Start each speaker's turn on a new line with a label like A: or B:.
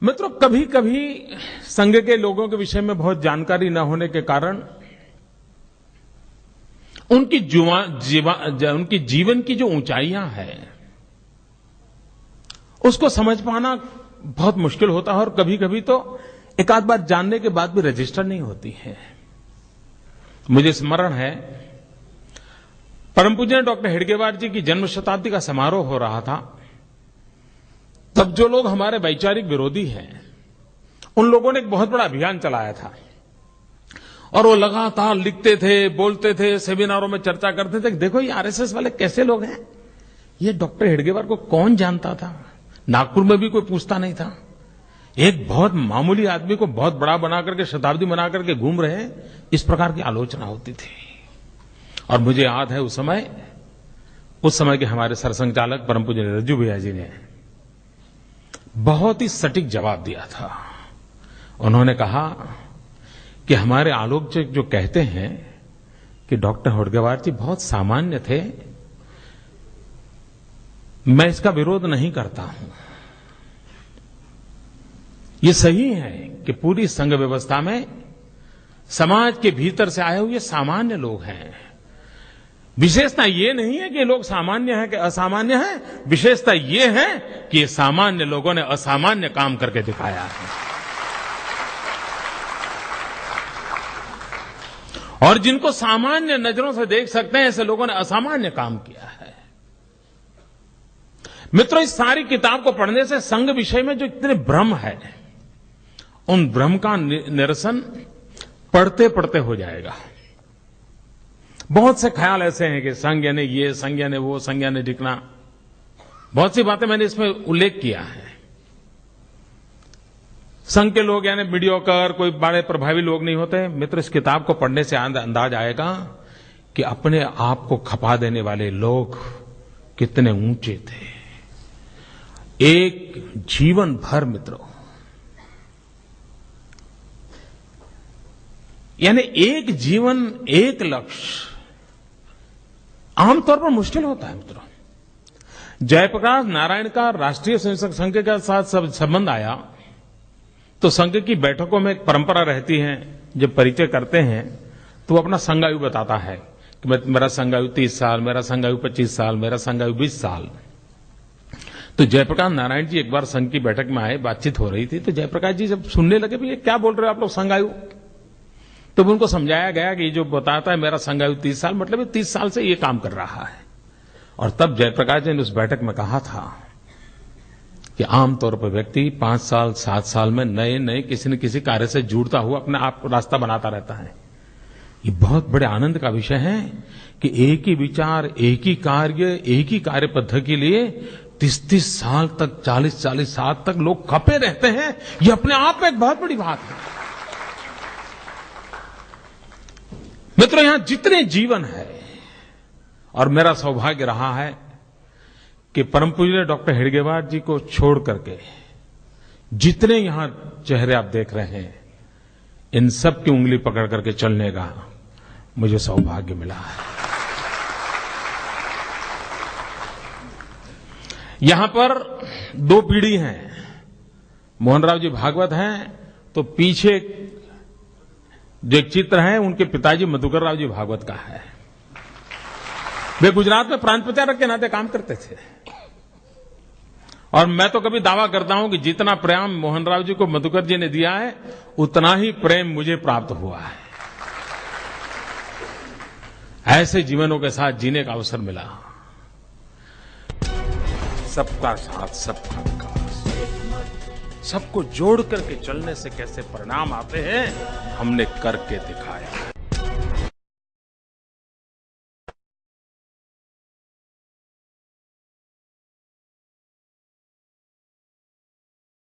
A: मित्रों, कभी कभी संघ के लोगों के विषय में बहुत जानकारी न होने के कारण उनकी जीवन की जो ऊंचाइयां हैं उसको समझ पाना बहुत मुश्किल होता है और कभी कभी तो एक आध बार जानने के बाद भी रजिस्टर नहीं होती है। मुझे स्मरण है, परम पूज्य डॉक्टर हेडगेवार जी की जन्म शताब्दी का समारोह हो रहा था। तब जो लोग हमारे वैचारिक विरोधी हैं उन लोगों ने एक बहुत बड़ा अभियान चलाया था और वो लगातार लिखते थे, बोलते थे, सेमिनारों में चर्चा करते थे। देखो ये आरएसएस वाले कैसे लोग हैं, ये डॉक्टर हेडगेवार को कौन जानता था। नागपुर में भी कोई पूछता नहीं था। एक बहुत मामूली आदमी को बहुत बड़ा बना करके शताब्दी मना करके घूम रहे हैं, इस प्रकार की आलोचना होती थी। और मुझे याद है उस समय के हमारे सरसंघचालक परम पूज्य रज्जू भैया जी ने बहुत ही सटीक जवाब दिया था। उन्होंने कहा कि हमारे आलोचक जो कहते हैं कि डॉक्टर हेडगेवार जी बहुत सामान्य थे, मैं इसका विरोध नहीं करता हूं। ये सही है कि पूरी संघ व्यवस्था में समाज के भीतर से आए हुए सामान्य लोग हैं। विशेषता ये नहीं है कि ये लोग सामान्य हैं कि असामान्य हैं, विशेषता ये है कि ये सामान्य लोगों ने असामान्य काम करके दिखाया है। और जिनको सामान्य नजरों से देख सकते हैं ऐसे लोगों ने असामान्य काम किया है। मित्रों, इस सारी किताब को पढ़ने से संघ विषय में जो इतने भ्रम है उन भ्रम का निरसन पढ़ते पढ़ते हो जाएगा। बहुत से ख्याल ऐसे हैं कि संघ यानी ये, संघ यानी वो, संघ यानी दिखना। बहुत सी बातें मैंने इसमें उल्लेख किया है। संघ के लोग यानी मीडियोकर, कोई बड़े प्रभावी लोग नहीं होते। मित्र, इस किताब को पढ़ने से अंदाज आएगा कि अपने आप को खपा देने वाले लोग कितने ऊंचे थे। एक जीवन भर मित्रों, यानी एक जीवन एक लक्ष्य आमतौर पर मुश्किल होता है। मित्रों, जयप्रकाश नारायण का राष्ट्रीय स्वयंसेवक संघ के साथ संबंध आया तो संघ की बैठकों में एक परंपरा रहती है, जब परिचय करते हैं तो वो अपना संघायु बताता है कि मेरा संघायु 30 साल, मेरा संघायु 25 साल, मेरा संघायु 20 साल। तो जयप्रकाश नारायण जी एक बार संघ की बैठक में आए, बातचीत हो रही थी, तो जयप्रकाश जी जब सुनने लगे, भैया क्या बोल रहे हो आप लोग संघायु। तो उनको समझाया गया कि जो बताता है मेरा संघायु 30 साल, मतलब ये 30 साल से ये काम कर रहा है। और तब जयप्रकाश जी ने उस बैठक में कहा था कि आमतौर पर व्यक्ति 5 साल 7 साल में नए नए किसी न किसी कार्य से जुड़ता हुआ अपने आप को रास्ता बनाता रहता है। ये बहुत बड़े आनंद का विषय है कि एक ही विचार, एक ही कार्य, एक ही कार्य पद्धति के लिए 30-30 साल तक, 40-40 साल तक लोग खपे रहते हैं। ये अपने आप में एक बहुत बड़ी बात है। मित्रों, यहां जितने जीवन है, और मेरा सौभाग्य रहा है कि परम पूज्य डॉक्टर हेडगेवार जी को छोड़ करके जितने यहां चेहरे आप देख रहे हैं, इन सब की उंगली पकड़ करके चलने का मुझे सौभाग्य मिला है। यहां पर 2 पीढ़ी हैं। मोहनराव जी भागवत हैं, तो पीछे जो एक चित्र है उनके पिताजी मधुकर राव जी भागवत का है। वे गुजरात में प्रांत प्रचारक के नाते काम करते थे। और मैं तो कभी दावा करता हूं कि जितना प्रेम मोहनराव जी को मधुकर जी ने दिया है, उतना ही प्रेम मुझे प्राप्त हुआ है। ऐसे जीवनों के साथ जीने का अवसर मिला। सबका साथ, सबका विकास, सबको जोड़ करके चलने से कैसे परिणाम आते हैं, हमने करके दिखाया है।